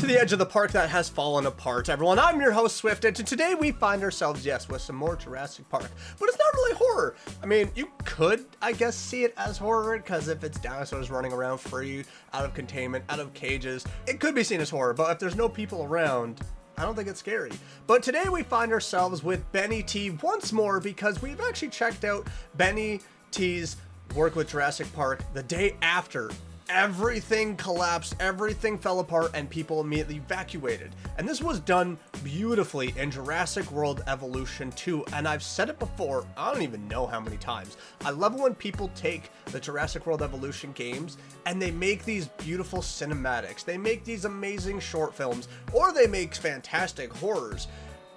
to the edge of the park that has fallen apart. Everyone, I'm your host Swift, and today we find ourselves, yes, with some more Jurassic Park, but it's not really horror. I mean, you could, I guess, see it as horror, because if it's dinosaurs running around free, out of containment, out of cages, it could be seen as horror, but if there's no people around, I don't think it's scary. But today we find ourselves with Benny T once more, because we've actually checked out Benny T's work with Jurassic Park the day after everything collapsed, everything fell apart, and people immediately evacuated. And this was done beautifully in Jurassic World Evolution 2, and I've said it before, I don't even know how many times. I love when people take the Jurassic World Evolution games and they make these beautiful cinematics, they make these amazing short films, or they make fantastic horrors.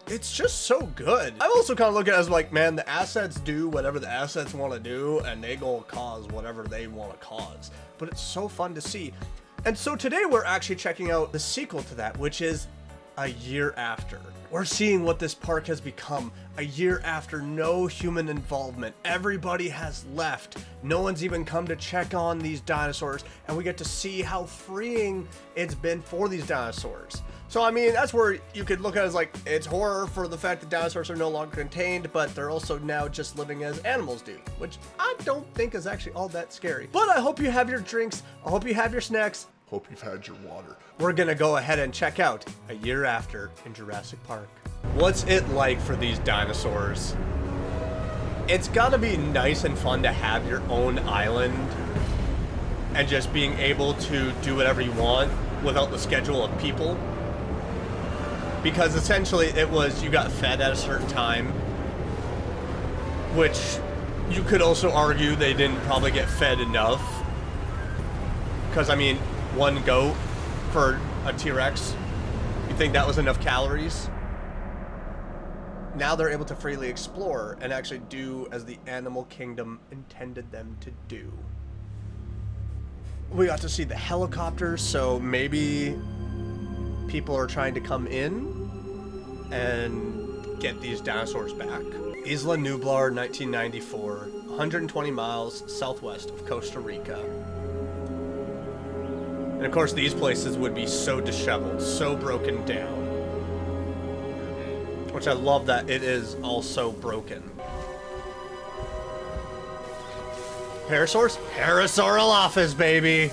It's just so good. I also kind of look at it as like, man, the assets do whatever the assets want to do, and they go cause whatever they want to cause. But it's so fun to see. And so today we're actually checking out the sequel to that, which is A Year After. We're seeing what this park has become a year after no human involvement. Everybody has left. No one's even come to check on these dinosaurs, and we get to see how freeing it's been for these dinosaurs. So, I mean, that's where you could look at it as like, it's horror for the fact that dinosaurs are no longer contained, but they're also now just living as animals do, which I don't think is actually all that scary. But I hope you have your drinks. I hope you have your snacks. Hope you've had your water. We're gonna go ahead and check out A Year After in Jurassic Park. What's it like for these dinosaurs? It's gotta be nice and fun to have your own island and just being able to do whatever you want without the schedule of people. Because essentially it was, you got fed at a certain time, which you could also argue they didn't probably get fed enough. Because, I mean, one goat for a T-Rex, you think that was enough calories? Now they're able to freely explore and actually do as the animal kingdom intended them to do. We got to see the helicopters, so maybe people are trying to come in and get these dinosaurs back. Isla Nublar, 1994, 120 miles southwest of Costa Rica. And of course, these places would be so disheveled, so broken down. Which I love that it is all so broken. Parasaurs? Parasaurolophus, baby!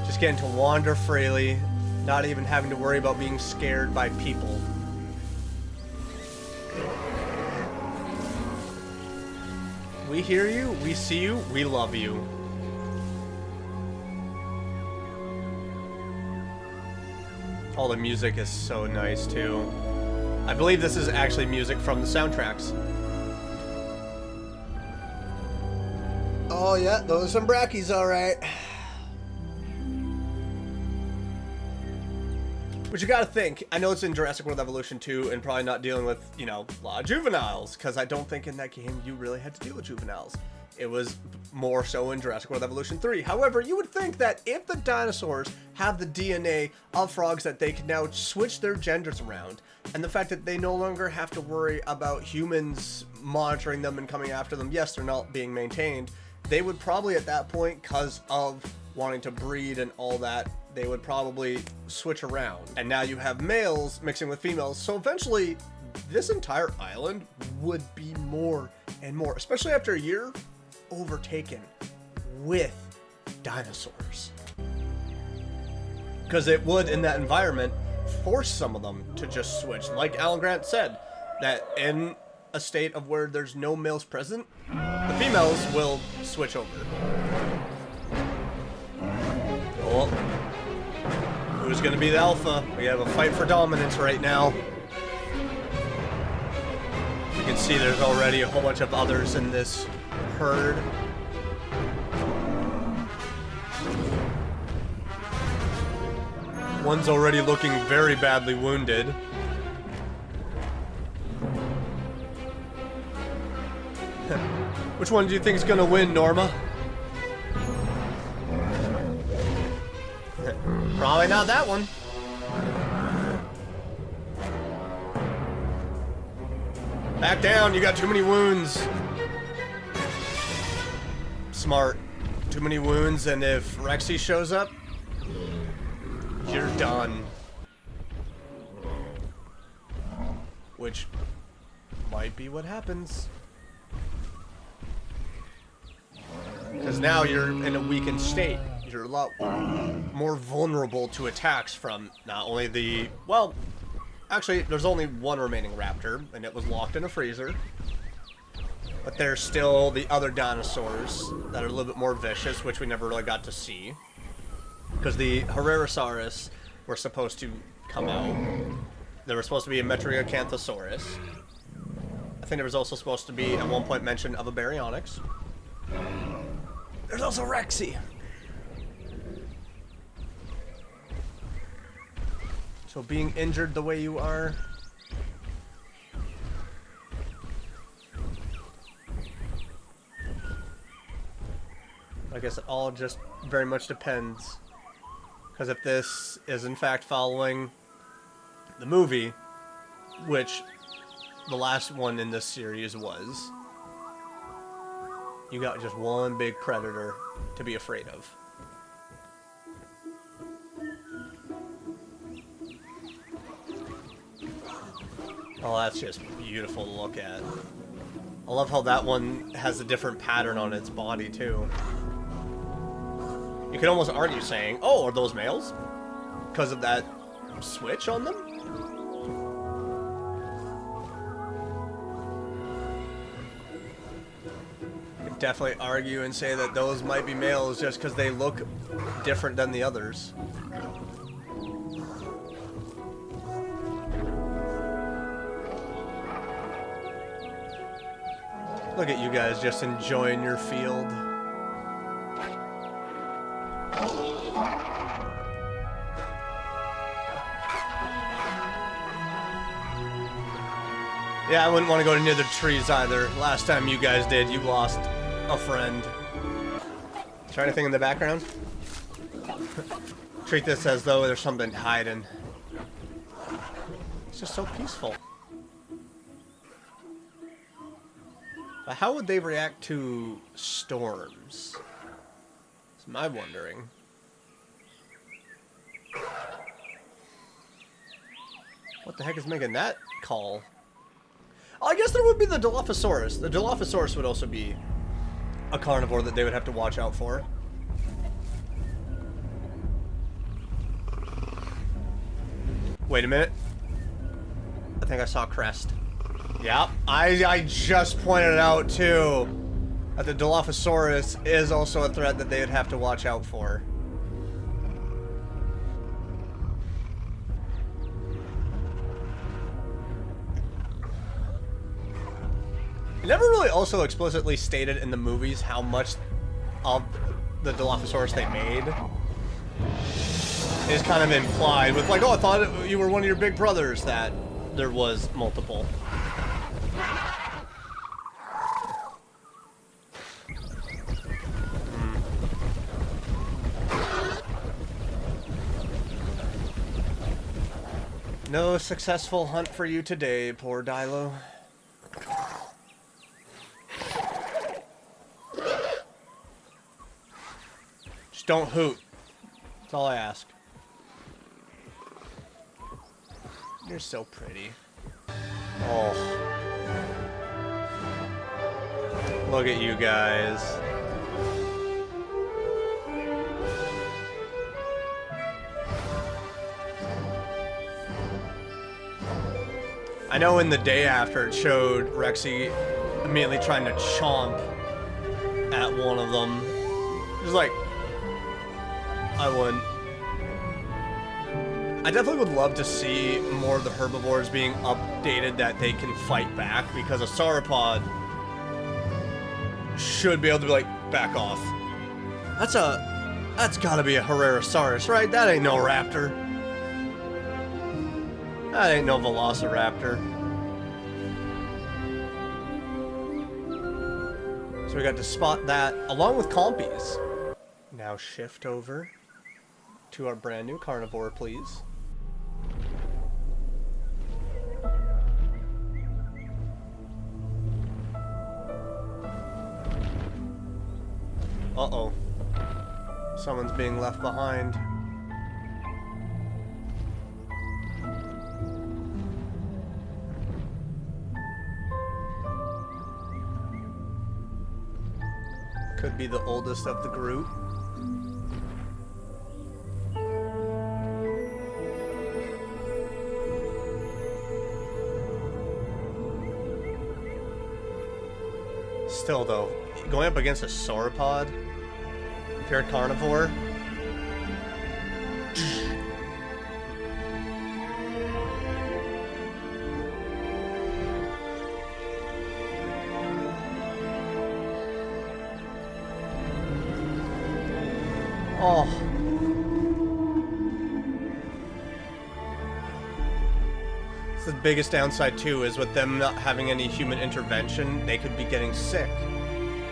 Just getting to wander freely, not even having to worry about being scared by people. We hear you, we see you, we love you. Oh, the music is so nice too. I believe this is actually music from the soundtracks. Oh yeah, those are some brackies, alright. But you gotta think, I know it's in Jurassic World Evolution 2 and probably not dealing with, you know, a lot of juveniles, because I don't think in that game you really had to deal with juveniles. It was more so in Jurassic World Evolution 3. However, you would think that if the dinosaurs have the DNA of frogs, that they can now switch their genders around. And the fact that they no longer have to worry about humans monitoring them and coming after them. Yes, they're not being maintained. They would probably at that point, because of wanting to breed and all that, they would probably switch around. And now you have males mixing with females. So eventually, this entire island would be more and more, especially after a year, overtaken with dinosaurs. Because it would, in that environment, force some of them to just switch. Like Alan Grant said, that in a state of where there's no males present, the females will switch over. Oh, who's gonna be the alpha? We have a fight for dominance right now. You can see there's already a whole bunch of others in this herd. One's already looking very badly wounded. Which one do you think is gonna win, Norma? Probably not that one. Back down, you got too many wounds. Smart. Too many wounds, and if Rexy shows up, done. Which might be what happens. Because now you're in a weakened state. You're a lot more vulnerable to attacks from not only the... Well, actually, there's only one remaining raptor, and it was locked in a freezer. But there's still the other dinosaurs that are a little bit more vicious, which we never really got to see. Because the Herrerasaurus were supposed to come out. There was supposed to be a Metriacanthosaurus. I think there was also supposed to be, at one point, mention of a Baryonyx. There's also Rexy. So being injured the way you are... I guess it all just very much depends. Because if this is in fact following the movie, which the last one in this series was, you got just one big predator to be afraid of. Oh, that's just beautiful to look at. I love how that one has a different pattern on its body, too. You could almost argue saying, oh, are those males? Because of that switch on them? You could definitely argue and say that those might be males just because they look different than the others. Look at you guys just enjoying your field. Yeah, I wouldn't want to go near the trees either. Last time you guys did, you lost a friend. Is there anything in the background? Treat this as though there's something hiding. It's just so peaceful. But how would they react to storms? That's my wondering. What the heck is making that call? Oh, I guess there would be the Dilophosaurus. The Dilophosaurus would also be a carnivore that they would have to watch out for. Wait a minute. I think I saw Crest. Yep, I just pointed it out too, that the Dilophosaurus is also a threat that they would have to watch out for. It never really also explicitly stated in the movies how much of the Dilophosaurus they made. It's kind of implied with like, oh, I thought you were one of your big brothers, that there was multiple. No successful hunt for you today, poor Dilo. Just don't hoot. That's all I ask. You're so pretty. Oh. Look at you guys. I know in the day after it showed Rexy immediately trying to chomp at one of them. It was like, I wouldn't. I definitely would love to see more of the herbivores being updated that they can fight back, because a sauropod should be able to be like, back off. That's gotta be a Herrerasaurus, right? That ain't no raptor. That ain't no velociraptor. So we got to spot that along with compies. Now shift over to our brand new carnivore, please. Uh-oh. Someone's being left behind. Could be the oldest of the group. Still though, going up against a sauropod, if you're a carnivore, oh. The biggest downside too is with them not having any human intervention, they could be getting sick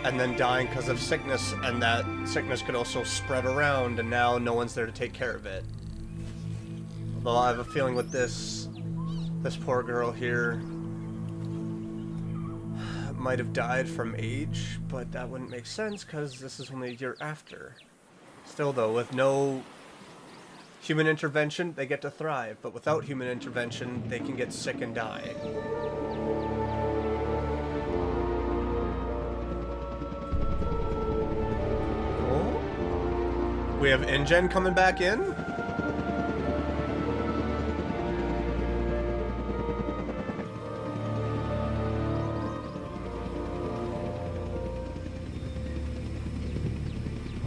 and then dying because of sickness, and that sickness could also spread around, and now no one's there to take care of it. Although I have a feeling with this poor girl here might have died from age, but that wouldn't make sense because this is only a year after. Still though, with no human intervention, they get to thrive, but without human intervention, they can get sick and die. Oh. We have Ingen coming back in?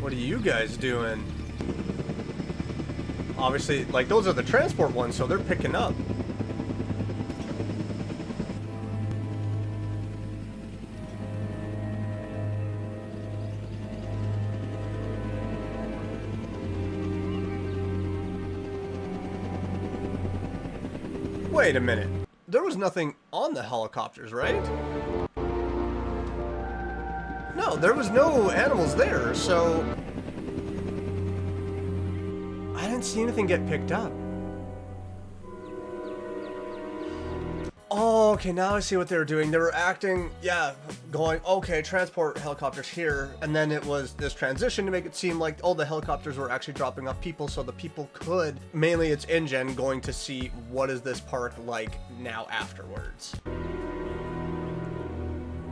What are you guys doing? Obviously, like, those are the transport ones, so they're picking up. Wait a minute. There was nothing on the helicopters, right? No, there was no animals there, so I didn't see anything get picked up. Oh, okay, now I see what they were doing. They were acting, yeah, going, okay, transport helicopters here, and then it was this transition to make it seem like all the helicopters were actually dropping off people, so the people could, mainly it's Ingen going to see what is this park like now afterwards.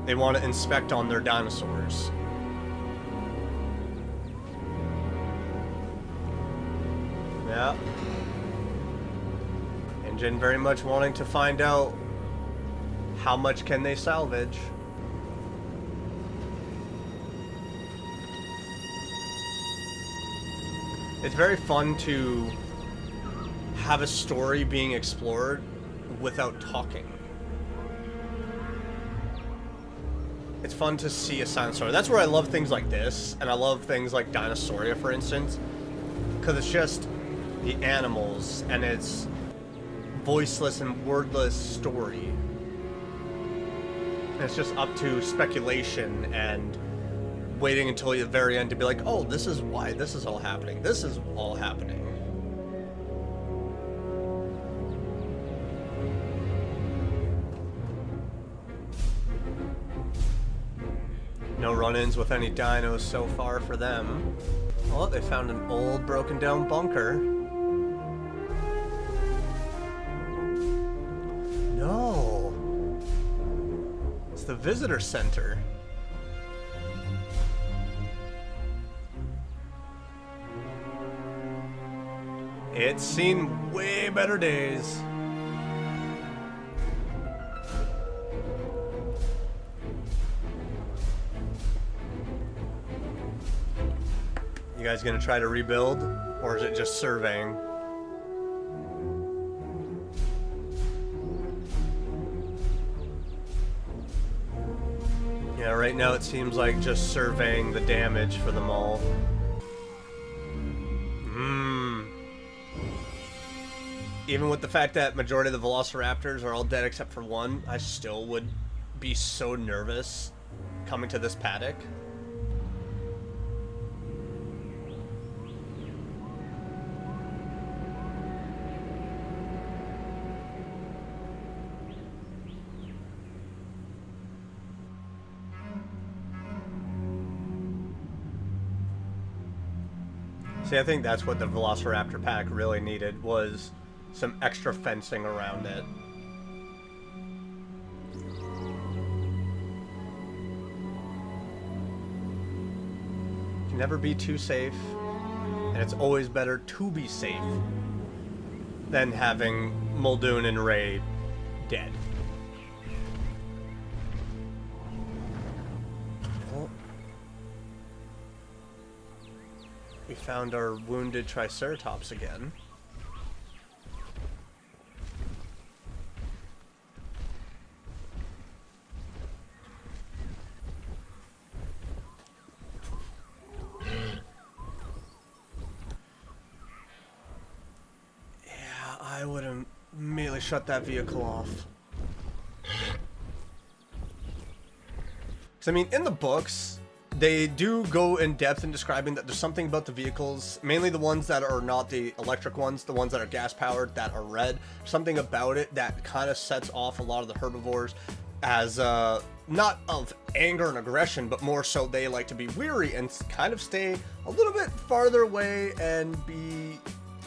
They want to inspect on their dinosaurs. Yeah. Ingen very much wanting to find out how much can they salvage. It's very fun to have a story being explored without talking. It's fun to see a silent story. That's where I love things like this, and I love things like Dinosauria, for instance, because it's just the animals, and it's voiceless and wordless story. And it's just up to speculation and waiting until the very end to be like, oh, this is why this is all happening. This is all happening. No run-ins with any dinos so far for them. Oh, they found an old broken down bunker. No. It's the visitor center. It's seen way better days. You guys gonna try to rebuild, or is it just surveying? Yeah, right now it seems like just surveying the damage for them all. Even with the fact that majority of the velociraptors are all dead except for one, I still would be so nervous coming to this paddock. See, I think that's what the Velociraptor pack really needed, was some extra fencing around it. can never be too safe, and it's always better to be safe than having Muldoon and Ray dead. Well, we found our wounded Triceratops again. I would immediately shut that vehicle off. Because, I mean, in the books, they do go in depth in describing that there's something about the vehicles, mainly the ones that are not the electric ones, the ones that are gas-powered, that are red. Something about it that kind of sets off a lot of the herbivores as, not of anger and aggression, but more so they like to be weary and kind of stay a little bit farther away and be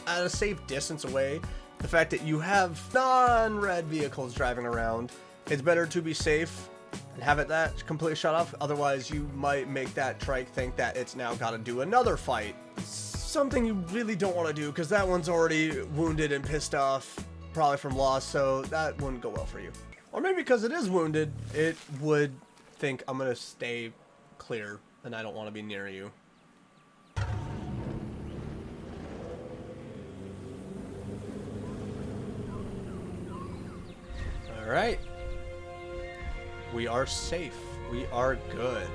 at a safe distance away. The fact that you have non-red vehicles driving around, it's better to be safe and have it that completely shut off. Otherwise, you might make that trike think that it's now got to do another fight. Something you really don't want to do, because that one's already wounded and pissed off, probably from loss, so that wouldn't go well for you. Or maybe because it is wounded, it would think, I'm going to stay clear, and I don't want to be near you. Alright. We are safe. We are good.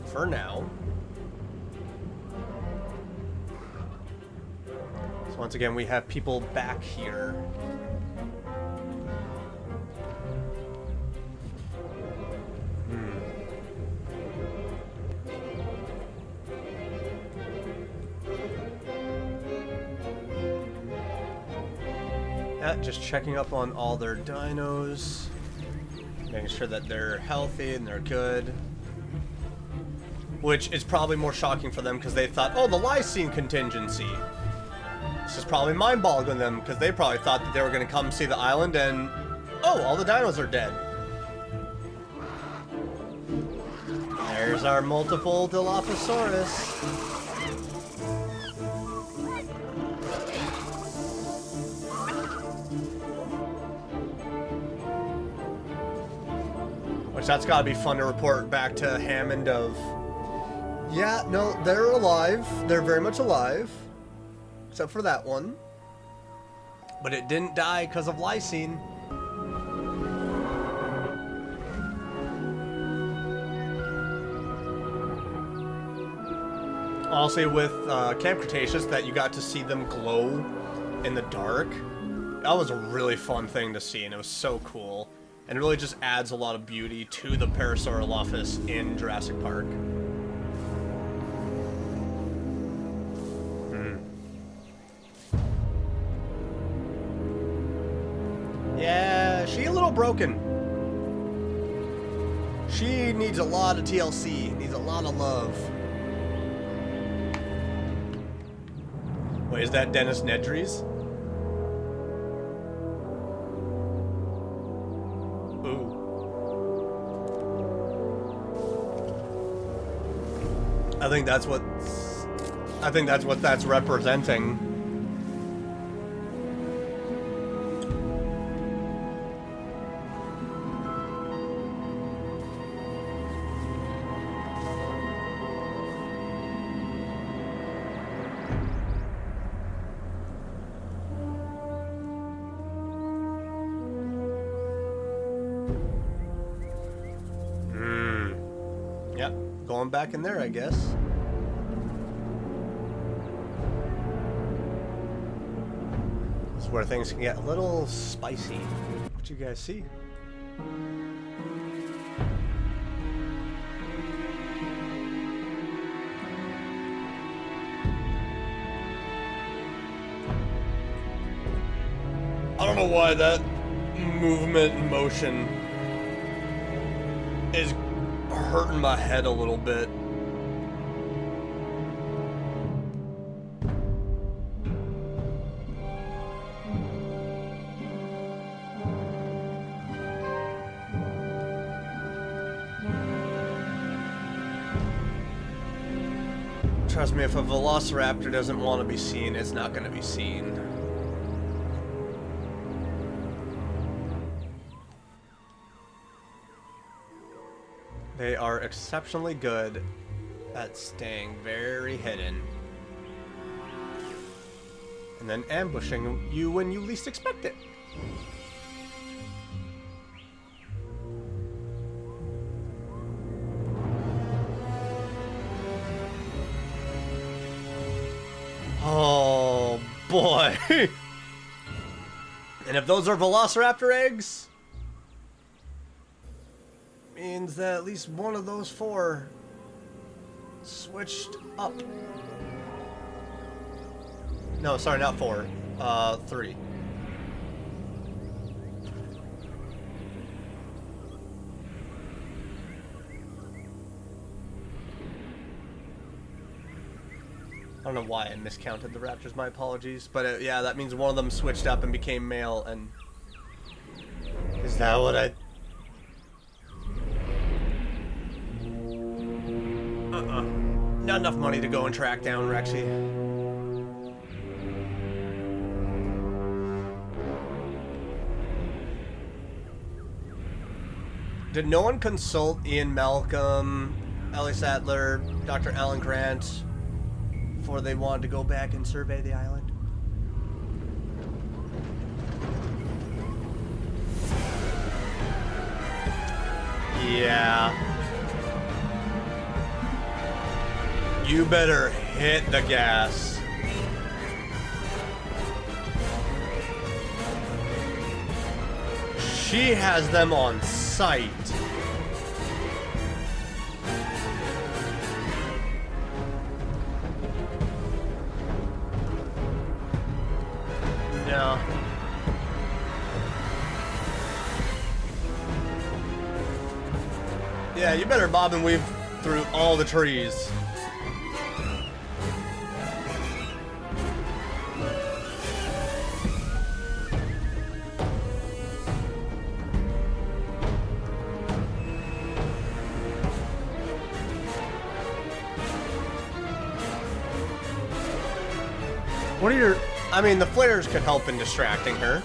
For now. So once again, we have people back here. Just checking up on all their dinos, making sure that they're healthy and they're good. Which is probably more shocking for them because they thought, oh, the lysine contingency. This is probably mind-boggling them because they probably thought that they were going to come see the island and, oh, all the dinos are dead. There's our multiple Dilophosaurus. Which that's gotta be fun to report back to Hammond of, yeah, no, they're alive. They're very much alive. Except for that one. But it didn't die because of lysine. Honestly, with Camp Cretaceous, that you got to see them glow in the dark. That was a really fun thing to see, and it was so cool. And it really just adds a lot of beauty to the Parasaurolophus in Jurassic Park. Yeah, she a little broken. She needs a lot of TLC, needs a lot of love. Wait, is that Dennis Nedry's? I think that's what that's representing. Yep, going back in there, I guess. This is where things can get a little spicy. What you guys see? I don't know why that movement and motion is hurting my head a little bit. Trust me, if a velociraptor doesn't want to be seen, it's not going to be seen. They are exceptionally good at staying very hidden. And then ambushing you when you least expect it. Oh boy. And if those are velociraptor eggs, means that at least one of those four switched up. No, sorry, not four. 3. I don't know why I miscounted the raptors, my apologies. But yeah, that means one of them switched up and became male, and... Is that what I... Not enough money to go and track down Rexy. Did no one consult Ian Malcolm, Ellie Sattler, Dr. Alan Grant before they wanted to go back and survey the island? Yeah. You better hit the gas. She has them on sight. No. Yeah, you better bob and weave through all the trees. What are your... I mean, the flares could help in distracting her.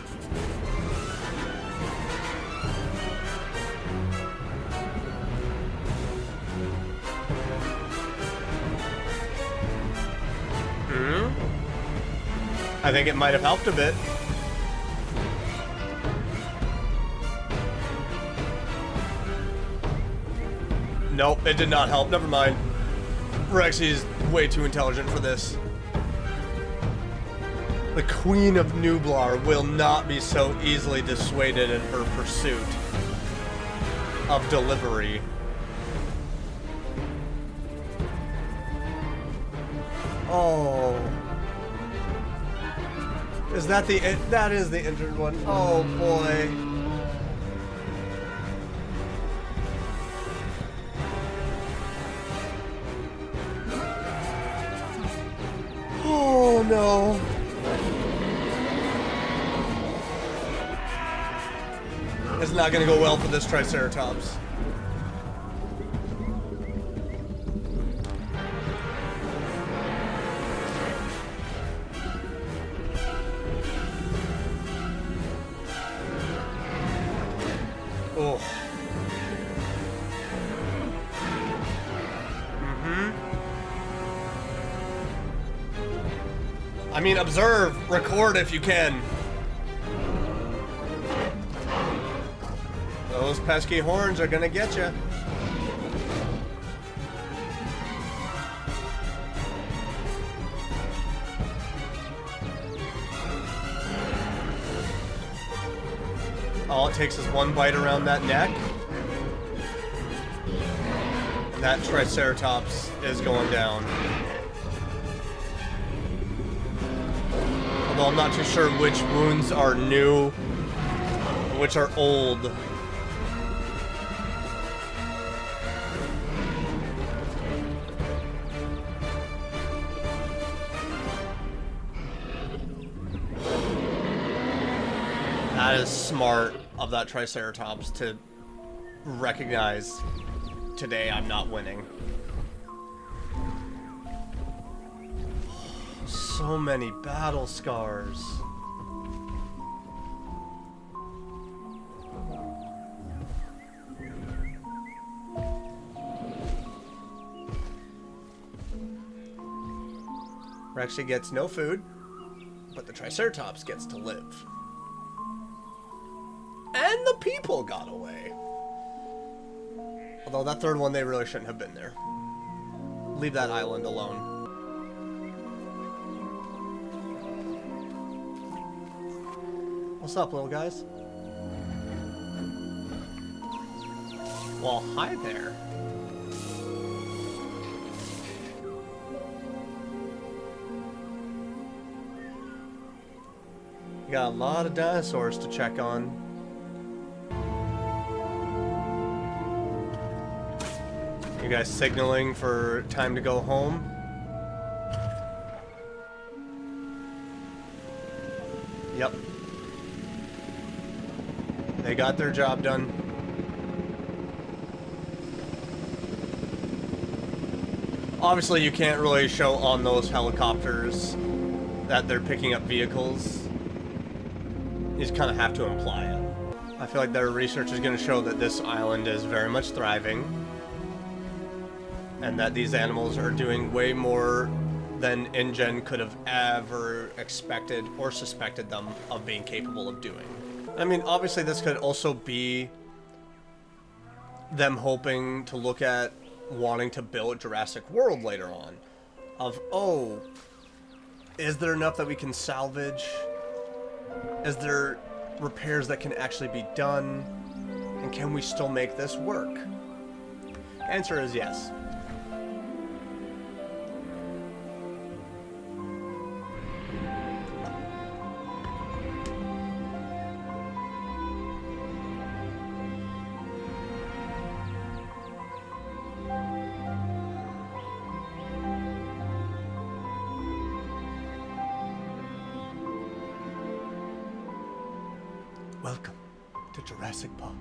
I think it might have helped a bit. Nope, it did not help. Never mind. Rexy is way too intelligent for this. The Queen of Nublar will not be so easily dissuaded in her pursuit of delivery. Oh. Is that the... That is the injured one. Oh, boy. Oh, no. It's not going to go well for this Triceratops. Oh. I mean, observe, record if you can. Those pesky horns are gonna get you. All it takes is one bite around that neck, and that Triceratops is going down. Although I'm not too sure which wounds are new, and which are old. That is smart of that Triceratops to recognize today I'm not winning. so many battle scars. Rexy gets no food, but the Triceratops gets to live. And the people got away. Although that third one, they really shouldn't have been there. Leave that island alone. What's up, little guys? Well, hi there. You got a lot of dinosaurs to check on. You guys signaling for time to go home? Yep. They got their job done. Obviously, you can't really show on those helicopters that they're picking up vehicles. You just kind of have to imply it. I feel like their research is going to show that this island is very much thriving. And that these animals are doing way more than Ingen could have ever expected or suspected them of being capable of doing. I mean, obviously this could also be them hoping to look at wanting to build Jurassic World later on. Of, oh, is there enough that we can salvage? Is there repairs that can actually be done? And can we still make this work? Answer is yes. Welcome to Jurassic Park.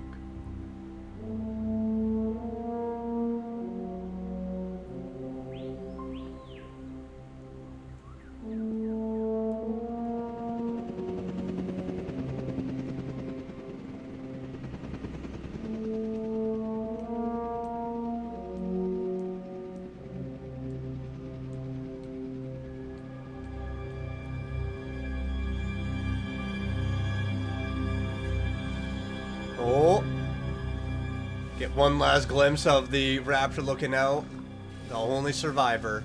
Oh, get one last glimpse of the raptor looking out, the only survivor,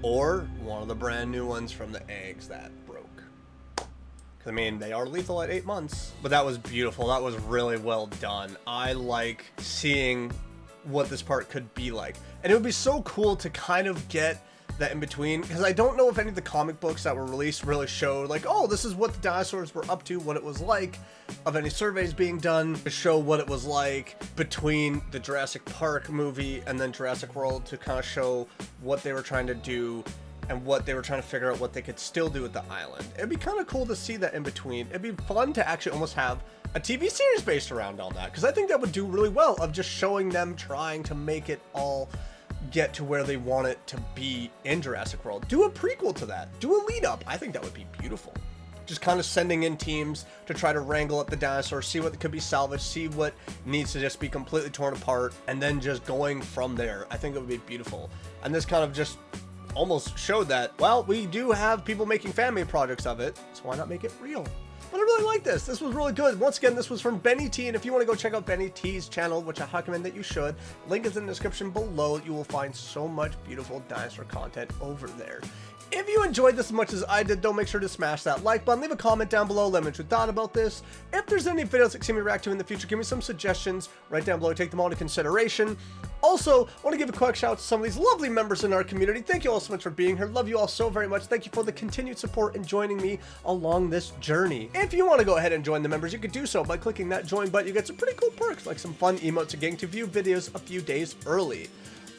or one of the brand new ones from the eggs that broke. I mean, they are lethal at 8 months, but that was beautiful. That was really well done. I like seeing what this part could be like, and it would be so cool to kind of get that in between, because I don't know if any of the comic books that were released really showed like, oh, this is what the dinosaurs were up to, what it was like, of any surveys being done to show what it was like between the Jurassic Park movie and then Jurassic World, to kind of show what they were trying to do and what they were trying to figure out what they could still do with the island. It'd be kind of cool to see that in between. It'd be fun to actually almost have a TV series based around all that, because I think that would do really well of just showing them trying to make it all get to where they want it to be in Jurassic World. Do a prequel to that. Do a lead up. I think that would be beautiful. Just kind of sending in teams to try to wrangle up the dinosaurs, see what could be salvaged, see what needs to just be completely torn apart, and then just going from there. I think it would be beautiful. And this kind of just almost showed that, well, we do have people making fan-made projects of it, so why not make it real? But I really like this. This was really good. Once again, this was from Benny T, and if you want to go check out Benny T's channel, which I recommend that you should, link is in the description below. You will find so much beautiful dinosaur content over there. If you enjoyed this as much as I did, though, make sure to smash that like button. Leave a comment down below. Let me know what you thought about this. If there's any videos that you see me react to in the future, give me some suggestions right down below. Take them all into consideration. Also, I want to give a quick shout out to some of these lovely members in our community. Thank you all so much for being here. Love you all so very much. Thank you for the continued support and joining me along this journey. If you want to go ahead and join the members, you could do so by clicking that join button. You get some pretty cool perks, like some fun emotes and getting to view videos a few days early.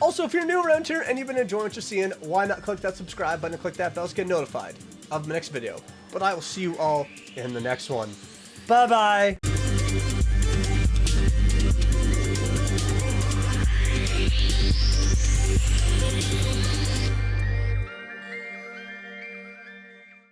Also, if you're new around here and you've been enjoying what you're seeing, why not click that subscribe button and click that bell to get notified of the next video. But I will see you all in the next one. Bye-bye!